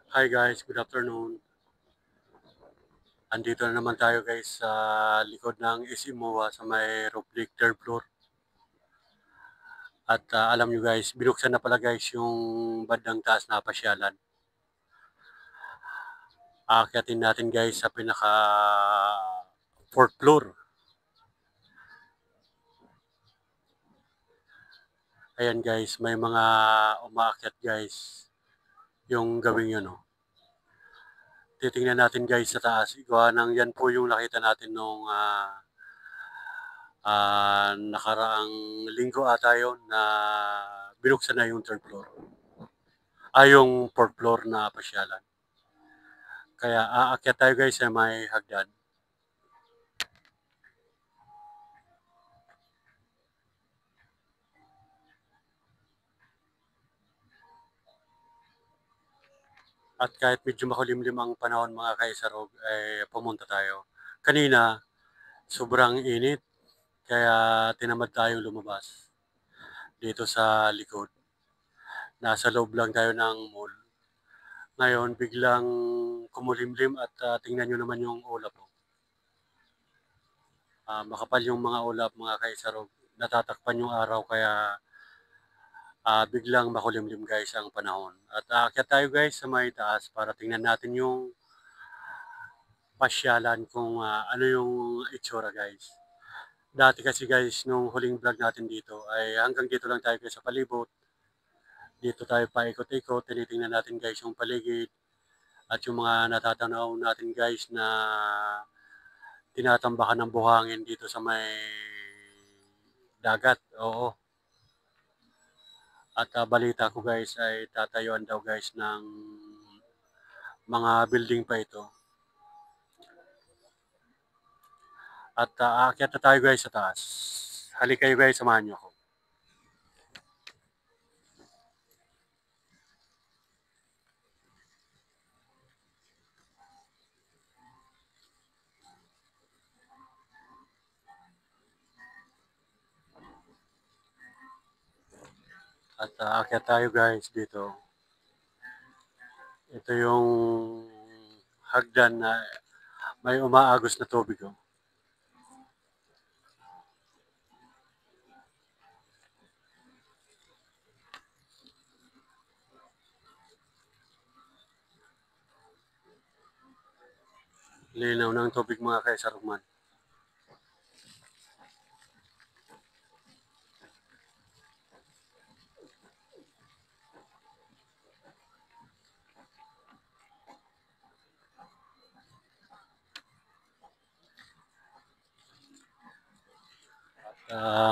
Hi guys, good afternoon. Andito na naman tayo guys sa likod ng SM MOA sa may Republic third floor. At alam nyo guys, binuksan na pala guys yung bandang taas na pasyalan. Aakyatin natin guys sa pinaka fourth floor. Ayan guys, may mga umaakyat guys yung gawing yun. Oh. Titingnan natin guys sa taas. Gawa nang yan po yung nakita natin nung nakaraang linggo ata yun na binuksan na yung third floor. Yung fourth floor na pasyalan. Kaya aakyat tayo guys sa may hagdan. At kahit medyo makulimlim ang panahon mga kaisarog, pumunta tayo. Kanina, sobrang init, kaya tinamad tayong lumabas dito sa likod. Nasa loob lang tayo ng mall. Ngayon, biglang kumulimlim at tingnan nyo naman yung ulap. Makapal yung mga ulap mga kaisarog. Natatakpan yung araw kaya biglang makulimlim guys ang panahon. At aakyat tayo guys sa may taas para tingnan natin yung pasyalan kung ano yung itsura guys. Dati kasi guys, nung huling vlog natin dito ay hanggang dito lang tayo guys sa palibot. Dito tayo paikot-ikot, tinitingnan natin guys yung paligid at yung mga natatanaw natin guys na tinatambakan ng buhangin dito sa may dagat. Oo. At balita ko guys ay tatayuan daw guys ng mga building pa ito. At aakyat na tayo guys sa taas. Halika kayo guys, samahan nyo ako. At aakyat tayo guys dito. Ito yung hagdan na may umaagos na tubig. Oh. Linaw ng tubig mga kaisarugman.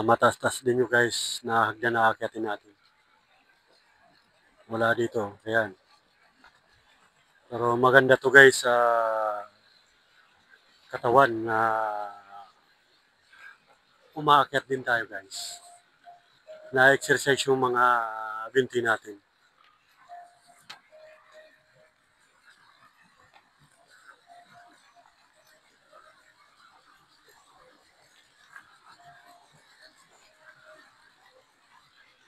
Matastas din yung guys na hagdan na aakyatin natin. Mula dito, ayan. Pero maganda to guys sa katawan na umaakyat din tayo guys. Na-exercise yung mga binti natin.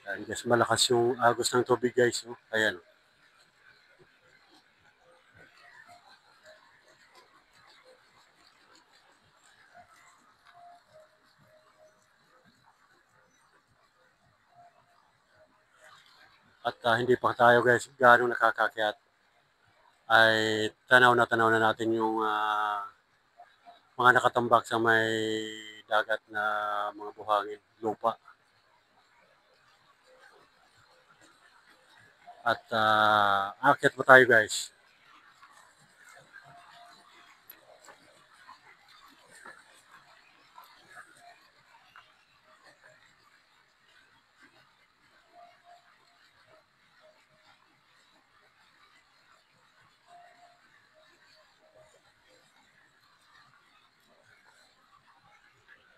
Ayan guys, malakas yung agos ng tubig guys. Oh. Ayan. At hindi pa tayo guys gaano nakakakyat ay tanaw na natin yung mga nakatambak sa may dagat na mga buhangin, lupa. At aakyat pa tayo guys.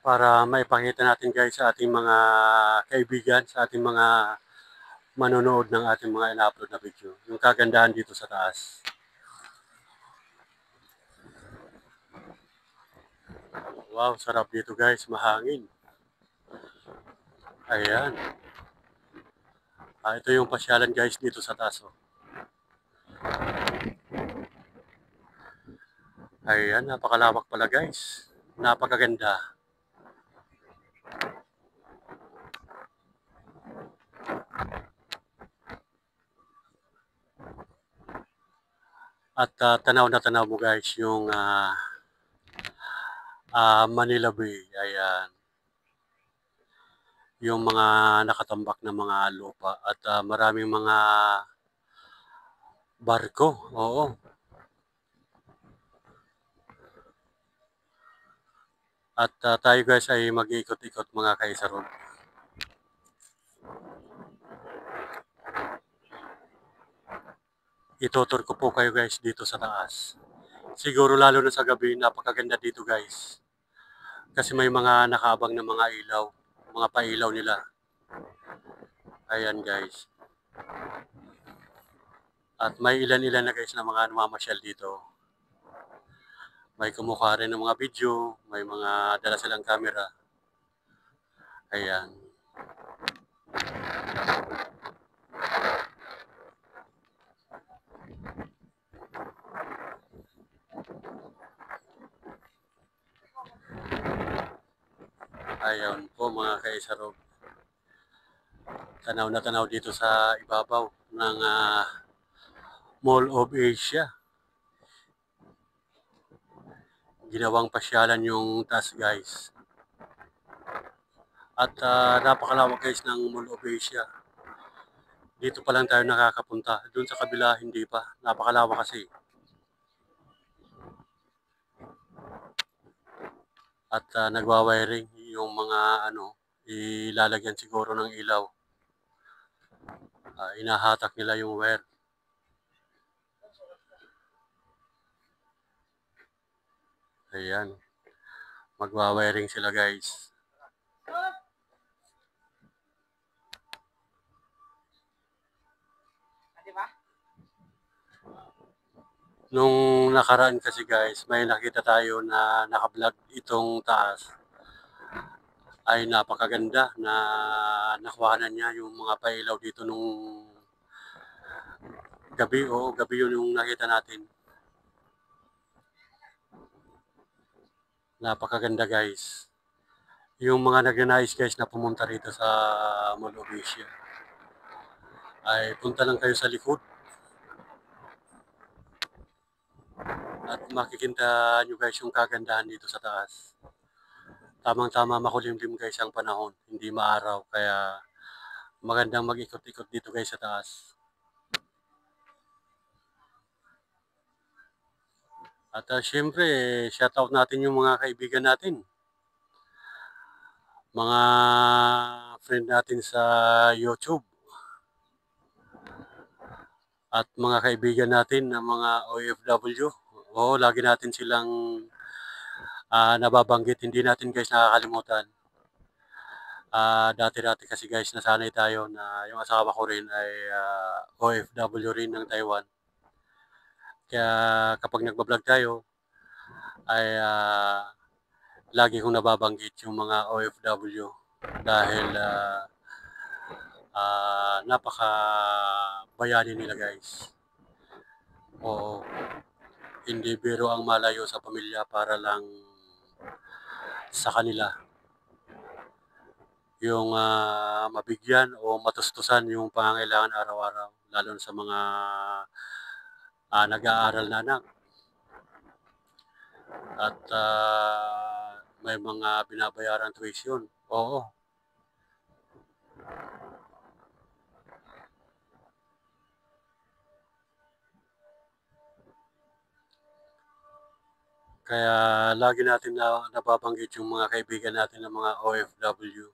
Para maipakita natin guys sa ating mga kaibigan, sa ating mga manonood ng ating mga ina-upload na video. Yung kagandahan dito sa taas. Wow, sarap dito guys, mahangin. Ayan. Ito yung pasyalan guys dito sa taas. Oh. Ayan, napakalawak pala guys. Napakaganda. At tanaw na tanaw mo guys yung Manila Bay. Ayan. Yung mga nakatambak na mga lupa at maraming mga barko. Oo. At tayo guys ay mag-iikot-ikot mga kaisarog. Itutur ko po kayo guys dito sa taas. Siguro lalo na sa gabi, napakaganda dito guys. Kasi may mga nakaabang na mga ilaw, mga pailaw nila. Ayan guys. At may ilan-ilan na guys na mga namamasyal dito. May kumukha rin ng mga video, may mga dala silang camera. Ayan. Ayan po mga kaisarog. Tanaw na tanaw dito sa ibabaw ng Mall of Asia. Ginawang pasyalan yung taas guys. At napakalawak guys ng Mall of Asia. Dito pa lang tayo nakakapunta. Doon sa kabila hindi pa. Napakalawak kasi. At nagwa-wiring yung mga ilalagyan siguro ng ilaw. Inahatak nila yung wire. Ayan. Magwa-wiring sila guys. Nung nakaraan kasi guys, may nakita tayo na naka-vlog itong taas. Ay napakaganda na nakuhanan niya yung mga pailaw dito nung gabi. Oo, gabi yun yung nakita natin. Napakaganda guys. Yung mga nagnanais guys na pumunta rito sa Mall of Asia, ay punta lang kayo sa likod. At makikita nyo guys yung kagandahan dito sa taas. Tamang-tama makulimlim guys ang panahon, hindi maaraw. Kaya magandang mag-ikot-ikot dito guys sa taas. At syempre, shoutout natin yung mga kaibigan natin. Mga friend natin sa YouTube. At mga kaibigan natin na mga OFW. Oo, lagi natin silang nababanggit. Hindi natin guys nakakalimutan. Dati-dati kasi guys nasanay tayo na yung asawa ko rin ay OFW rin ng Taiwan. Kaya kapag nagbablog tayo ay lagi kong nababanggit yung mga OFW dahil napaka bayani nila guys. Oo, hindi biro ang malayo sa pamilya para lang sa kanila. Yung mabigyan o matustusan yung pangangailangan araw-araw, lalo sa mga nag-aaral na anak. At may mga binabayarang tuition. Oo. Kaya lagi natin nababanggit yung mga kaibigan natin ng mga OFW.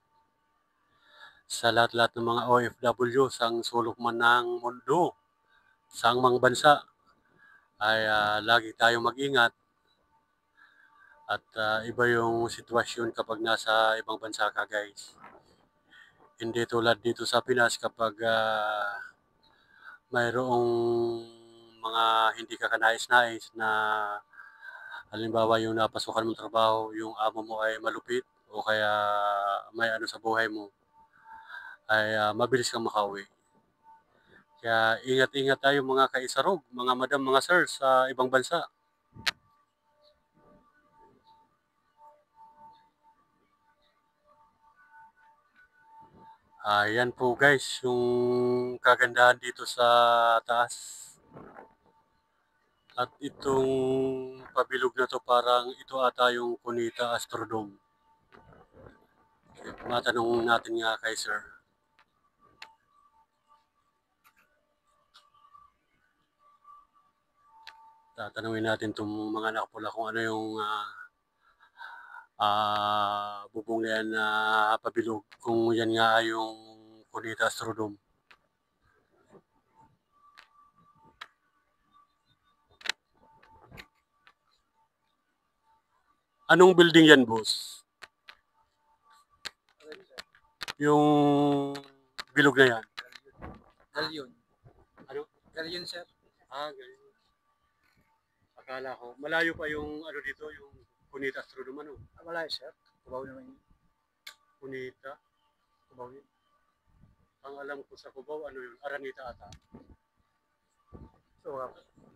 Sa lahat-lahat ng mga OFW, sa sulok man ng mundo, sa mang bansa, ay lagi tayong mag-ingat. At iba yung sitwasyon kapag nasa ibang bansa ka guys. Hindi tulad dito sa Pinas kapag mayroong mga hindi ka kanais-nais na halimbawa yung napasukan mong trabaho, yung amo mo ay malupit o kaya may ano sa buhay mo, ay mabilis kang makauwi. Kaya ingat-ingat tayo mga kaisarog, mga madam, mga sir sa ibang bansa. Ayan po guys, yung kagandahan dito sa taas. At itong pabilog na to, parang ito ata yung Cunita Astrodome. Matanong natin nga kay sir. Tatanungin natin itong mga nakapula kung ano yung bubong na yan na pabilog. Kung yan nga ay yung Cunita Astrodome. Anong building yan, boss? Yung bilog na yan. Galyon. Ano? Galyon, sir. Ganyan. Akala ko. Malayo pa yung ano dito, yung Cunita Astrodome, ano? Wala, sir. Kubaw naman yun. Cunita. Kubaw yun. Ang alam ko sa Cubao, ano yun? Aranita ata. So,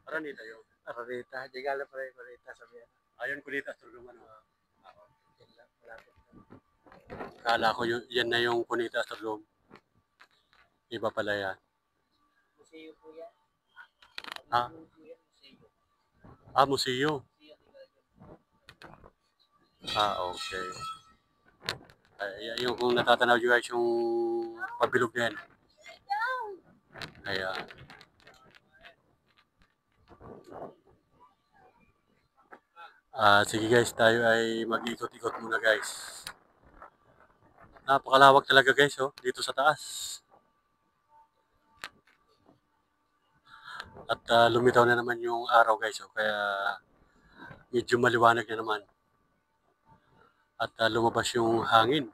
Aranita yun. Ararita. Digala pa rin, Ararita sabi yan. Ayun, Cunita Astrodome, ano? Yan lang, malapit lang. Akala ko yun, yan na yung Cunita Astrodome. Iba pala yan. Museo po yan. Ha? Museo. Okay. Yung kung natatanaw nyo guys, yung pabilog na yan. Ayan. Sige guys, tayo ay mag-ikot-ikot muna guys. Napakalawak talaga guys, oh, dito sa taas. At lumitaw na naman yung araw guys, oh, kaya medyo maliwanag na naman. At lumabas yung hangin.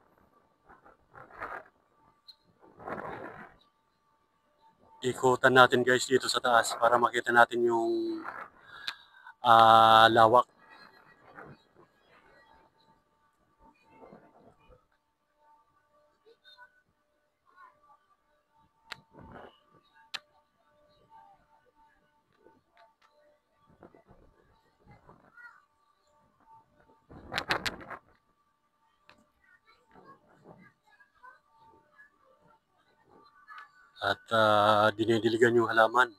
Ikutan natin guys dito sa taas para makita natin yung lawak. At dinidiligan yung halaman.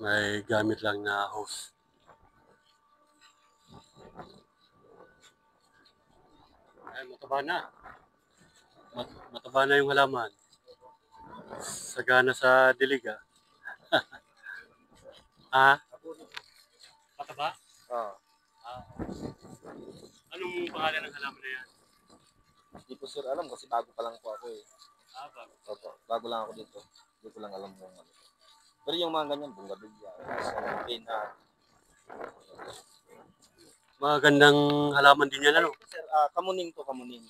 May gamit lang na hose. Ay, mataba na. Mataba na yung halaman. Sagana sa diliga. Mataba? Oo. Anong pangalan ng halaman na yan? Hindi ko sir alam kasi bago pa lang po ako eh. Bago. Opo, bago lang ako dito. Hindi ko lang alam kung ano. Pero yung mga ganyan, bungabigya, pina. Magandang halaman din yan, ano? Sir, kamuning to, kamuning.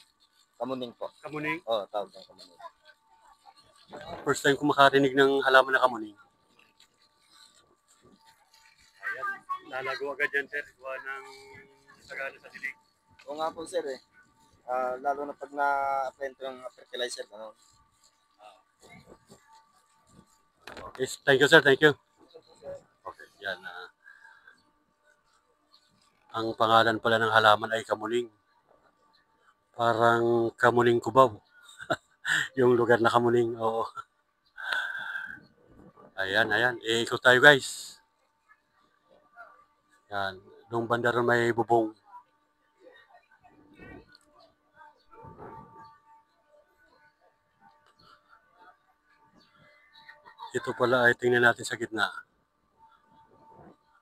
Kamuning po. Kamuning? Oo, tawag ng kamuning. First time ko makarinig ng halaman na kamuning. Ayan, lalago agad yan, sir. Gawa ng sagana sa dilig. Oo nga po sir eh. Lalo na pag na-apply ito ng fertilizer, ano. Yes, thank you, sir. Thank you. Okay, yan. Ang pangalan pala ng halaman ay kamuning. Parang Kamuning Cubao. Yung lugar na Kamuning, oo. Ayan. Ikot tayo guys. Yan. Doong banda ron may bubong. Ito pala ay tingnan natin sa gitna.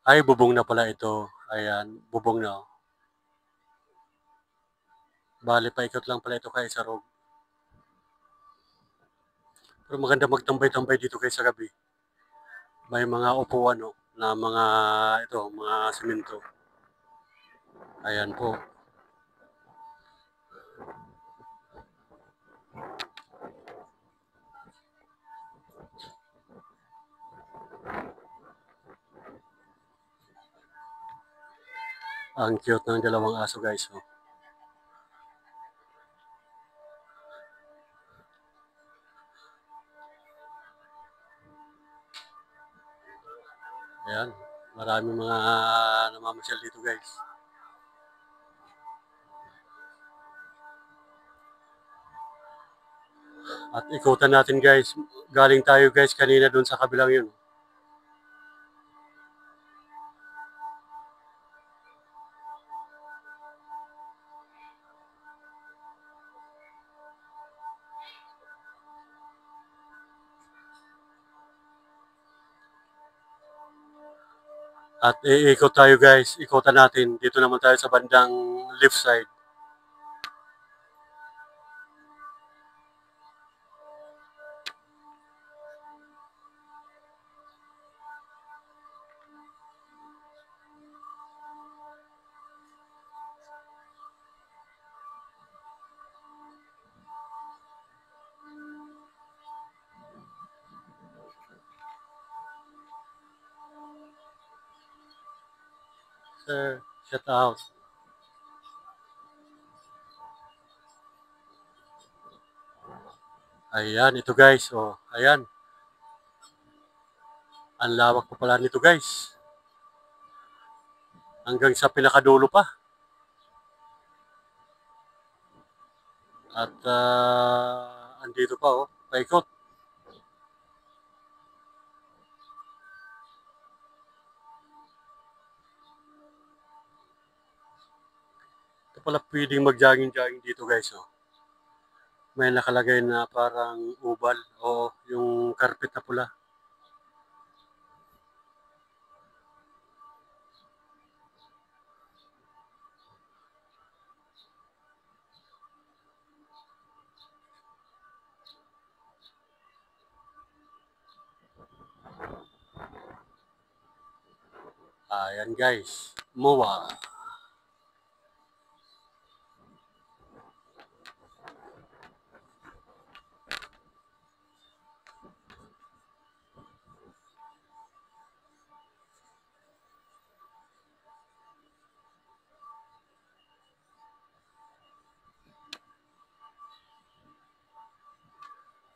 Ay, bubong na pala ito. Ayan, bubong na. Bali, paikot lang pala ito kay Sarog. Pero maganda magtambay-tambay dito kay sa gabi. May mga upuan, no, na mga semento. Ayan po. Ang cute ng dalawang aso guys. Oh. Ayan. Maraming mga namamasyal dito guys. At ikutan natin guys. Galing tayo guys kanina dun sa kabilang yun. At iikot tayo guys. Ikutan natin. Dito naman tayo sa bandang left side. Sir, shout out. Ayan, ito guys. Oh, ayan. Ang lawak pa pala nito guys. Hanggang sa pinakadulo pa. At andito pa oh, paikot. Ito pala pwedeng mag-jogging-jogging dito guys oh. May nakalagay na parang ubal o yung carpet na pula. Ayan guys, MOA.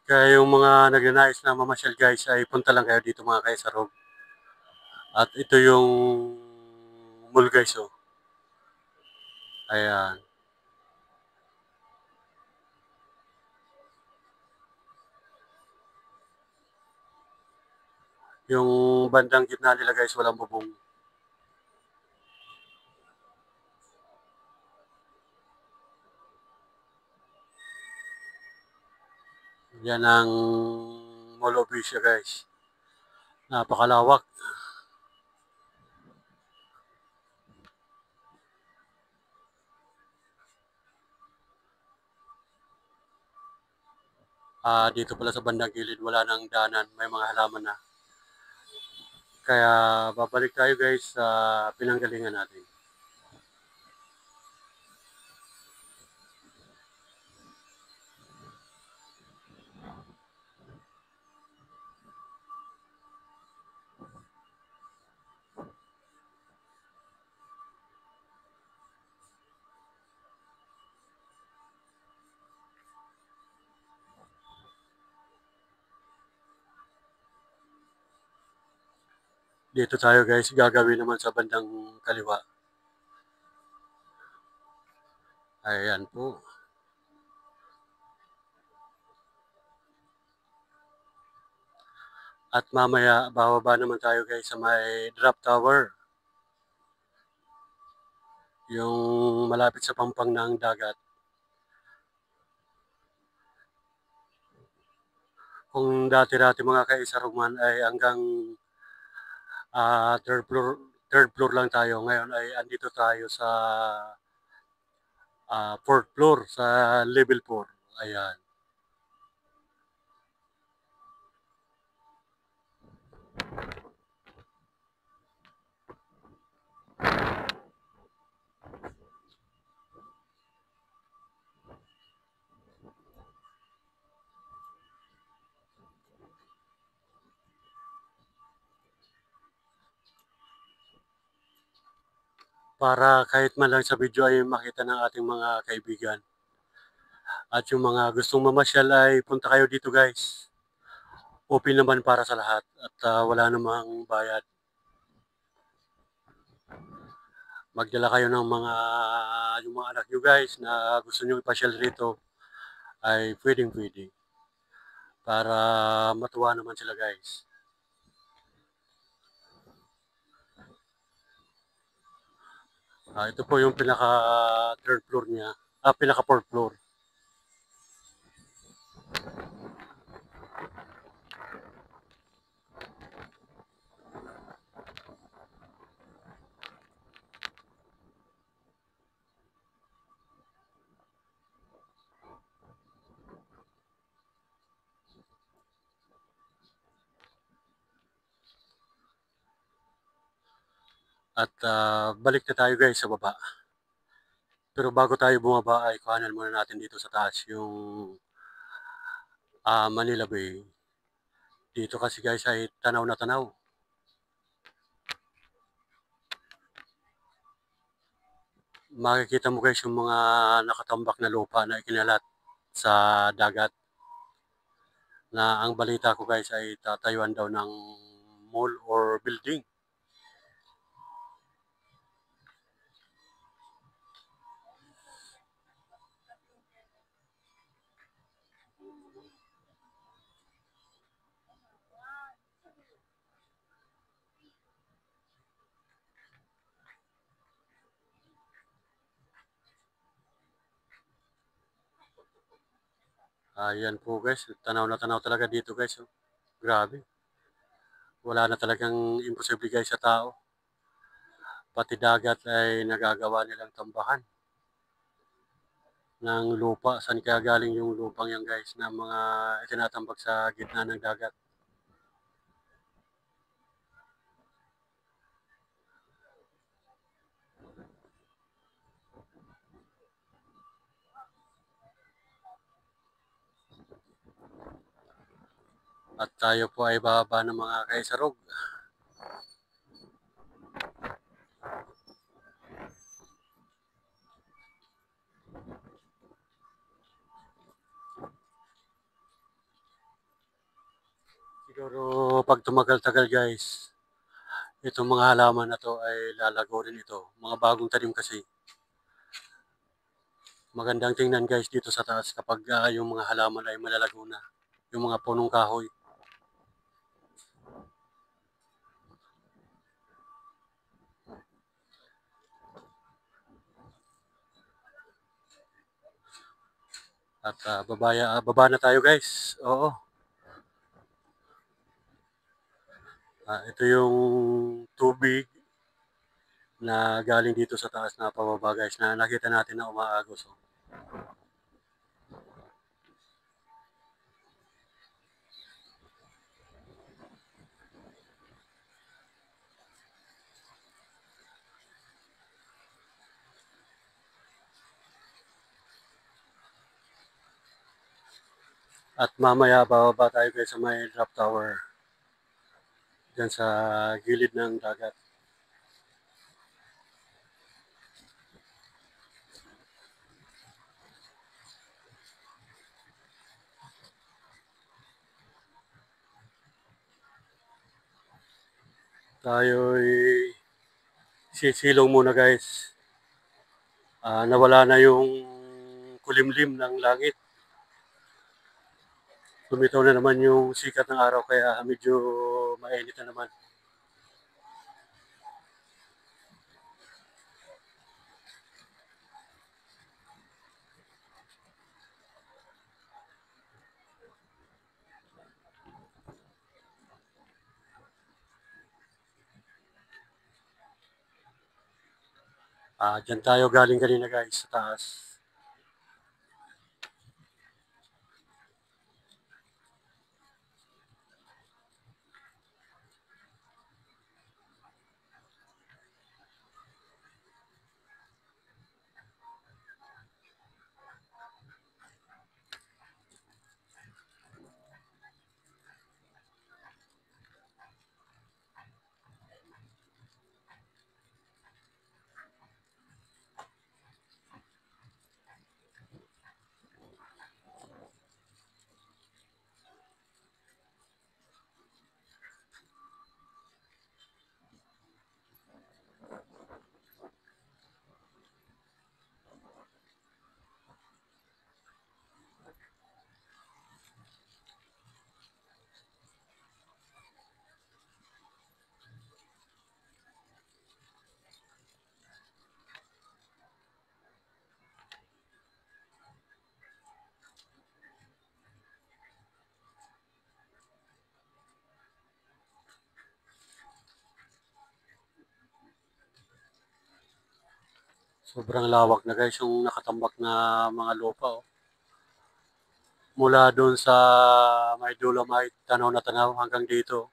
Kaya yung mga nagnanais na mamasyal guys ay punta lang kayo dito mga kaisarog. At ito yung mall guys oh. Ayan. Yung bandang gitna nila guys walang bubong. Yan ang Mall of Asia guys. Napakalawak. Dito pala sa bandang gilid wala nang daanan, may mga halaman na. Kaya babalik tayo guys sa pinanggalingan natin. Dito tayo guys, gagawin naman sa bandang kaliwa. Ayan po. At mamaya, bababa naman tayo guys sa may drop tower. Yung malapit sa pampang ng dagat. Kung dati-dati mga kaisarog man ay hanggang third floor lang tayo. Ngayon ay andito tayo sa fourth floor, sa level 4. Ayan. Para kahit man lang sa video ay makita ng ating mga kaibigan. At yung mga gustong mamasyal ay punta kayo dito guys. Open naman para sa lahat at wala namang bayad. magdala kayo ng yung mga anak nyo guys na gusto nyo ipasyal rito ay pwedeng-pwede para matuwa naman sila guys. Ito po yung pinaka third floor niya, pinaka fourth floor. At balik na tayo guys sa baba. Pero bago tayo bumaba ay kuhanan muna natin dito sa taas yung Manila Bay. Dito kasi guys ay tanaw na tanaw. Makikita mo guys yung mga nakatambak na lupa na ikinalat sa dagat. Na ang balita ko guys ay tatayuan daw ng mall or building. Ayan po guys, tanaw na tanaw talaga dito guys. Oh. Grabe. Wala na talagang imposible guys sa tao. Pati dagat ay nagagawa nilang tambakan ng lupa. Saan kaya galing yung lupang yan guys na mga itinatambak sa gitna ng dagat. At tayo po ay bababa ng mga kaisarog. Siguro pag tumagal-tagal guys, itong mga halaman na to ay lalago rin ito. Mga bagong tanim kasi. Magandang tingnan guys dito sa taas kapag yung mga halaman ay malalago na. Yung mga punong kahoy. At baba na tayo guys. Oo. Ito yung tubig na galing dito sa taas na pababa guys na nakita natin na umaagos. Oh. At mamaya bababa tayo guys sa may drop tower. Diyan sa gilid ng dagat. Tayo'y sisilong muna guys. Nawala na yung kulimlim ng langit. Lumitaw na naman yung sikat ng araw kaya medyo mainit na naman. Diyan tayo galing kanina guys sa taas. Sobrang lawak na guys yung nakatambak na mga lupa. Oh. Mula doon sa may Dolomite, tanaw na tanaw hanggang dito.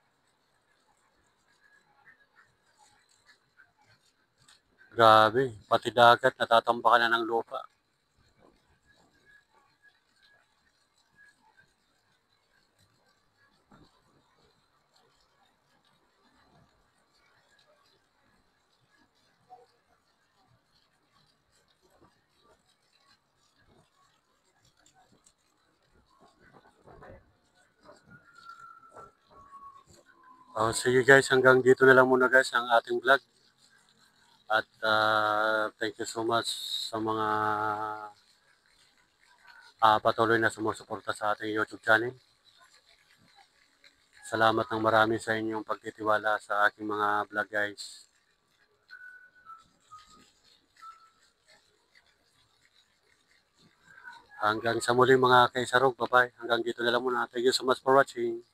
Grabe, pati dagat natatambakan na ng lupa. Sige guys, hanggang dito na lang muna guys ang ating vlog. At thank you so much sa mga patuloy na sumusuporta sa ating YouTube channel. Salamat ng marami sa inyong pagtitiwala sa aking mga vlog guys. Hanggang sa muli mga kaisarog, bye-bye. Hanggang dito na lang muna. Thank you so much for watching.